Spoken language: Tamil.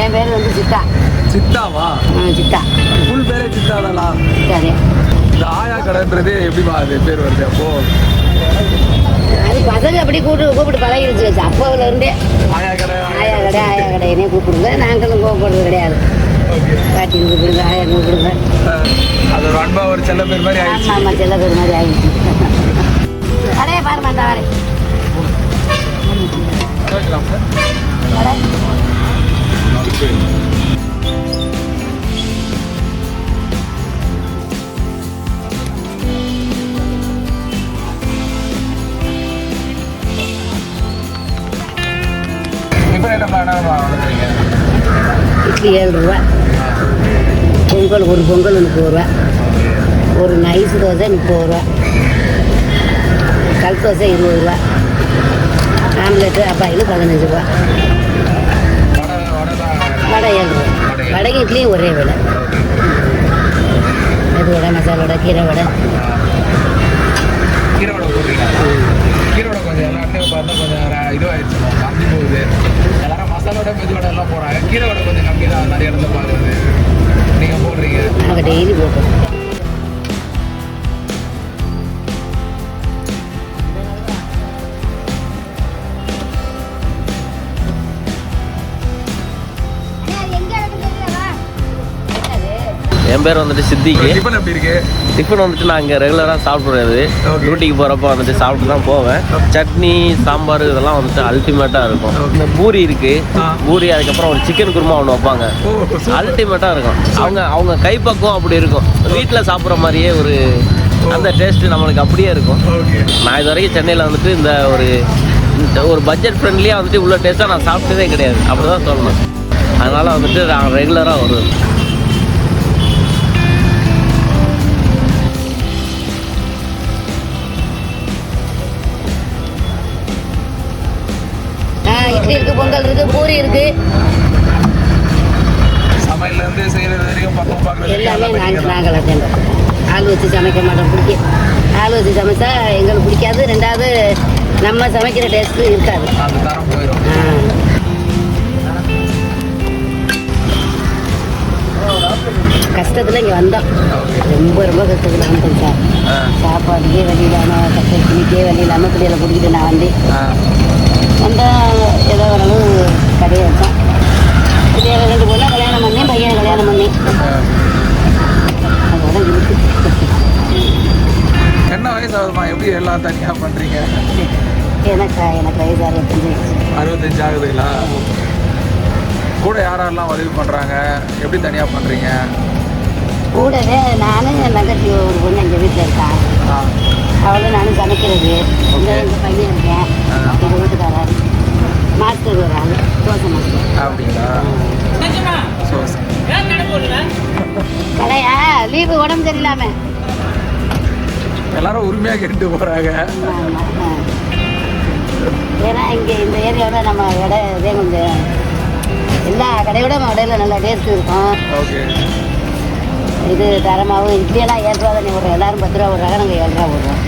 என் பேர் வந்து சித்தா. சித்தாவா? சித்தா. ஃபுல் பேரே சித்தாதானா? சரி. இந்த ஆயா கடைன்றது எப்படிமா அது பேர் வருது? அப்போ அது பசங்க அப்படி கூப்பிட்டு பழகிருச்சு. அப்போல இருந்தே ஆயா கடை ஆயா கடை ஆயா கடையினே கூப்பிடுங்க. நாங்களும் கூப்பிடுறது கிடையாது. காட்டின்னு கூப்பிடுங்க, ஆயா கூப்பிடுங்க. அது ஒரு அன்பா ஒரு செல்ல பேர் மாதிரி ஆயிடுச்சு. ஆமாம், செல்ல பேர் மாதிரி ஆயிடுச்சு. கடையை பாருமா, அந்த வரேன் கடை. இட்லி 7 ரூபா, பொங்கல் ஒரு பொங்கல் 30 ரூபா, ஒரு நைஸ் தோசை 30 ரூபா, கல் தோசை 20 ரூபா, ஆம்லெட்டு அப்பாயில் 15 ரூபா, வடை 7 ரூபா. வடைக்கு இட்லியும் ஒரே விலை. இது வடை, மசாலா வடை, கீரை வடை. கீரை வடை போடுறீங்க? கீரை வடை கொஞ்சம் எல்லாத்தையும் பார்த்தா கொஞ்சம் இதுவாகிடுச்சு, கம்மி போகுது. எல்லாரும் மசாலா வடை, மெது வடை எல்லாம் போடுறாங்க. கீரை வடை கொஞ்சம் கம்மி தான் நிறைய இடத்துல பார்க்குறது. நீங்கள் போடுறீங்க? நாங்கள் டெய்லி போட்டோம். என் பேர் வந்துட்டு சித்திக்கு. டிஃபன் எப்படி இருக்கு? டிஃபன் வந்துட்டு நான் இங்கே ரெகுலராக சாப்பிட்றது. டியூட்டிக்கு போகிறப்ப வந்துட்டு சாப்பிட்டு தான் போவேன். சட்னி, சாம்பார் இதெல்லாம் வந்துட்டு அல்டிமேட்டாக இருக்கும். இந்த பூரி இருக்குது, பூரி அதுக்கப்புறம் ஒரு சிக்கன் குருமா ஒன்று வைப்பாங்க. அல்டிமேட்டாக இருக்கும். அவங்க கைப்பக்குவம் அப்படி இருக்கும். வீட்டில் சாப்பிட்ற மாதிரியே ஒரு அந்த டேஸ்ட்டு நம்மளுக்கு அப்படியே இருக்கும். நான் இது வரைக்கும் சென்னையில் வந்துட்டு இந்த ஒரு பட்ஜெட் ஃப்ரெண்ட்லியாக வந்துட்டு இவ்வளோ டேஸ்ட்டாக நான் சாப்பிட்டதே கிடையாது. அப்படி தான் சொல்லணும். அதனால் வந்துட்டு நான் ரெகுலராக வருவேன். இட்லி இருக்கு, பொங்கல் இருக்கு, பூரி இருக்கு. சமையல்ல இருந்து செய்யறது வரைக்கும் பக்கம் பார்க்கறது எல்லாமே நாங்கள் அட்டெண்ட். ஆள் வச்சு சமைக்க மாட்டோம். ஆள் வச்சு சமைச்சா எங்களுக்கு பிடிக்காது. ரெண்டாவது நம்ம சமைக்கிற டேஸ்ட்டு இருக்காது. அந்த தரம் போயிடும். கஷ்டத்தில் இங்கே வந்தோம். ரொம்ப கஷ்டத்தில் வந்தோம் சார். சாப்பாட்டுக்கே வழி இல்லாமல், கஷ்டத்துக்கே வழி இல்லாமல் பிள்ளைகளை பிடிக்கிட்டு நான் வந்தால் ஏதோ ஓரளவு கடையை வச்சேன். பிள்ளைகளை 2 பொண்ணை கல்யாணம் பண்ணேன், பையனை கல்யாணம் பண்ணேன். அதோட இருக்கு. என்ன வயசு ஆகுதுமா? எப்படி எல்லாம் தனியாக பண்ணுறீங்க? எனக்கு வயசு 65 ஆகுதுங்களா? கூட யாரெல்லாம் உதவி பண்ணுறாங்க? எப்படி தனியாக பண்ணுறீங்க? கூடவே நானும் என் தங்கச்சி ஒரு பொண்ணு எங்கள் வீட்டில் இருக்கான். அவளும் நானும் சமைக்கிறது. எங்கள் பையன் இருக்கேன். எங்கள் வீட்டுக்காரர் மாஸ்டர் ஒரு ஆள், தோசை மாஸ்டர். அப்படிங்களா? கடையா லீவு உடம்பு சரியில்லாம எல்லாரும் உரிமையாக கேட்டு போகிறாங்க. ஏன்னா இங்கே இந்த ஏரியாவோட நம்ம கடை இதே கொஞ்சம் எல்லா கடையோட நம்ம கடையில் நல்லா டேஸ்ட் இருக்கும். ஓகே. இது தரமாகவும் இட்லியெல்லாம் 7 ரூபா தானே விடுறோம். எல்லோரும் 10 ரூபா விடுறாங்க, நாங்கள் 7 ரூபா விடுறோம்.